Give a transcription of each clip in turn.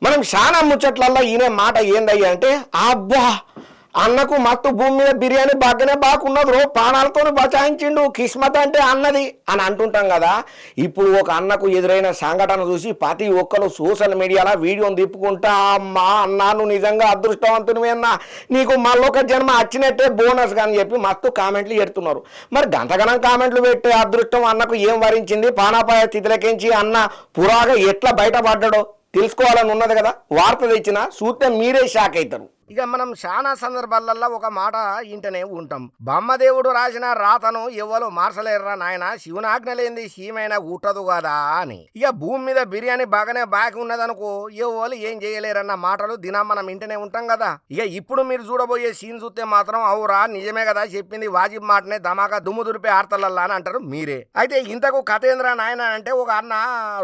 మనం చాలా ముచ్చట్లల్లో ఈయన మాట ఏందయ్యా అంటే అబ్బా అన్నకు మత్తు భూమి మీద బిర్యానీ బాగానే బాగున్నది రో ప్రాణాలతో బచాయించిండు కిస్మత్ అంటే అన్నది అని అంటుంటాం కదా. ఇప్పుడు ఒక అన్నకు ఎదురైన సంఘటన చూసి ప్రతి ఒక్కరు సోషల్ మీడియాలో వీడియోని తిప్పుకుంటా అమ్మా అన్నా నువ్వు నిజంగా అదృష్టవంతునివి అన్నా నీకు మళ్ళొక జన్మ వచ్చినట్టే బోనస్ అని చెప్పి మస్తు కామెంట్లు పెడుతున్నారు. మరి గంతగనం కామెంట్లు పెట్టే అదృష్టం అన్నకు ఏం వరించింది, పానాపాయ స్థితిలకించి అన్న పురాగా ఎట్లా బయటపడ్డాడో తెలుసుకోవాలని ఉన్నది కదా. వార్త తెచ్చిన చూస్తే మీరే షాక్ అవుతారు. ఇక మనం చాలా సందర్భాలలో ఒక మాట ఇంటనే ఉంటాం, బ్రహ్మదేవుడు రాసిన రాతను ఎవ్వరు మార్చలేరురా నాయన, శివునాజ్ఞ లేనిది సీమైనా ఊటదు కదా అని. ఇక భూమి మీద బిర్యానీ బాగానే బాకి ఉన్నదనుకో ఎవ్వరు ఏం చేయలేరన్న మాటలు దినం మనం ఇంటనే ఉంటాం కదా. ఇక ఇప్పుడు మీరు చూడబోయే సీన్ చూస్తే మాత్రం అవురా నిజమే కదా చెప్పింది వాజిబ్ మాటనే ధమాకా దుమ్ము దురిపే ఆర్తలల్లా అని అంటారు మీరే. అయితే ఇంతకు కథేంద్ర నాయన అంటే ఒక అన్న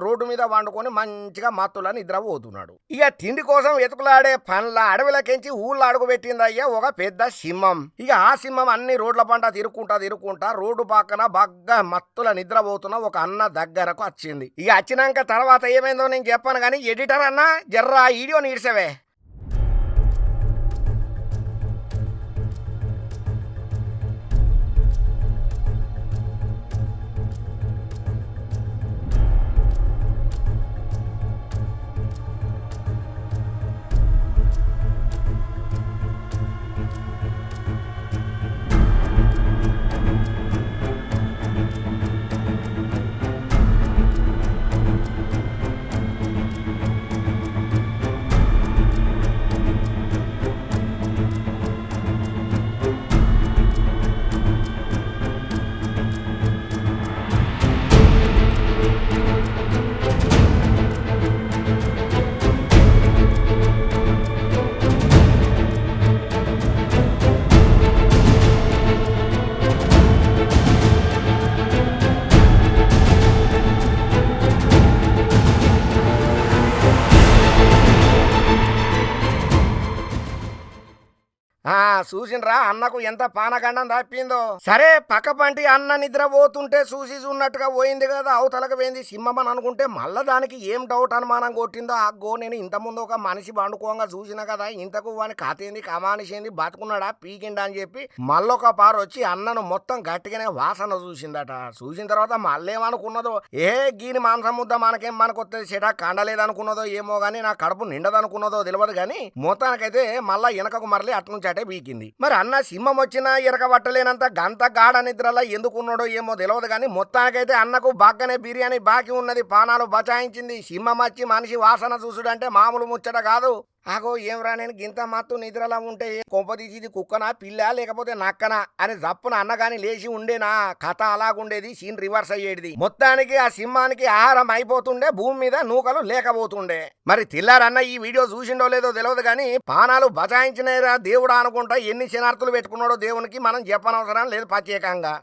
రోడ్డు మీద వండుకొని మంచిగా మత్తులా నిద్రపోతున్నాడు. ఇక తిండి కోసం ఎతుకులాడే పనుల అడవిలకెంచి ఊళ్ళో అడుగు పెట్టిందయ్యా ఒక పెద్ద సింహం. ఇక ఆ సింహం అన్ని రోడ్ల పంట తిరుక్కుంటా రోడ్డు పక్కన బాగా మత్తుల నిద్రపోతున్న ఒక అన్న దగ్గరకు వచ్చింది. ఇక వచ్చినాక తర్వాత ఏమైందో నేను చెప్పాను కానీ ఎడిటర్ అన్న జర్రా వీడియో నీడ్సవే. చూసిండ్రా అన్నకు ఎంత పానగండం తప్పిందో. సరే పక్క పంటి అన్న నిద్రపోతుంటే చూసి చూన్నట్టుగా పోయింది కదా, అవతలకు పోయింది సింహమని అనుకుంటే మళ్ళా దానికి ఏం డౌట్ అనుమానం కొట్టిందో. అగ్గో నేను ఇంత ముందు ఒక మనిషి పండుకోగా చూసిన కదా, ఇంతకు వాని కథేంది కమానిషేంది బతుకున్నాడా పీకిండా అని చెప్పి మళ్ళొక పారు వచ్చి అన్నను మొత్తం గట్టిగానే వాసన చూసిందట. చూసిన తర్వాత మళ్ళేమనుకున్నదో ఏ గీని మాంసం ముద్ద మనకేం మనకొత్తది చెట కండలేదనుకున్నదో ఏమో గానీ నా కడుపు నిండదనుకున్నదో తెలియదు కానీ మొత్తానికైతే మళ్ళా వెనకకు మరలి అట్నుంచి అటే పీకింది. మరి అన్న సింహం వచ్చినా ఎరక పట్టలేనంత గంత గాఢ నిద్రలా ఎందుకున్నాడో ఏమో తెలియదు కానీ మొత్తానికైతే అన్నకు బాగానే బిర్యానీ బాకీ ఉన్నది, పానాలు బచాయించింది. సింహం వచ్చి మనిషి వాసన చూసుడంటే మామూలు ముచ్చట కాదు. ఆగో ఏం రా నేను గింత మత్తు నిద్రలా ఉంటే కొంపదీసి కుక్కనా పిల్ల లేకపోతే నక్కనా అని జప్పున అన్నగాని లేచి ఉండేనా, కథ అలాగుండేది, సీన్ రివర్స్ అయ్యేది. మొత్తానికి ఆ సింహానికి ఆహారం అయిపోతుండే, భూమి మీద నూకలు లేకపోతుండే. మరి తిల్లారన్న ఈ వీడియో చూసిండో లేదో తెలియదు కానీ పానాలు బచాయించినరా దేవుడా అనుకుంటా ఎన్ని శనార్థులు పెట్టుకున్నాడో దేవునికి మనం చెప్పనవసరం లేదు ప్రత్యేకంగా.